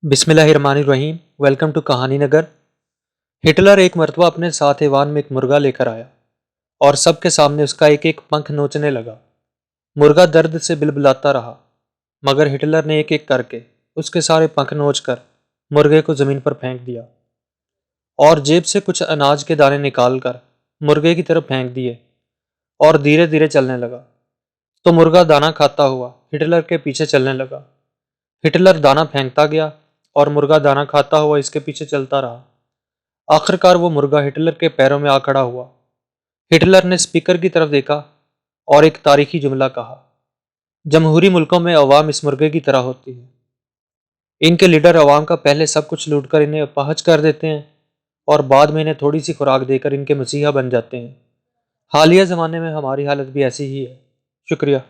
बिस्मिल्लाहिर्रहमानिर्रहीम। Welcome to कहानी नगर। Hitler एक मरतबा अपने साथ ऐवान में एक मुर्गा लेकर आया और सबके सामने उसका एक एक पंख नोचने लगा। मुर्गा दर्द से बिलबिलाता रहा, मगर हिटलर ने एक एक करके उसके सारे पंख नोचकर मुर्गे को ज़मीन पर फेंक दिया और जेब से कुछ अनाज के दाने निकालकर मुर्गे की तरफ फेंक दिए और धीरे धीरे चलने लगा। तो मुर्गा दाना खाता हुआ हिटलर के पीछे चलने लगा। हिटलर दाना फेंकता गया और मुर्गा दाना खाता हुआ इसके पीछे चलता रहा। आखिरकार वो मुर्गा हिटलर के पैरों में आ खड़ा हुआ। हिटलर ने स्पीकर की तरफ देखा और एक तारीखी जुमला कहा, जमहूरी मुल्कों में अवाम इस मुर्गे की तरह होती है। इनके लीडर अवाम का पहले सब कुछ लूटकर इन्हें अपाहज कर देते हैं और बाद में इन्हें थोड़ी सी खुराक देकर इनके मसीहा बन जाते हैं। हालिया ज़माने में हमारी हालत भी ऐसी ही है। शुक्रिया।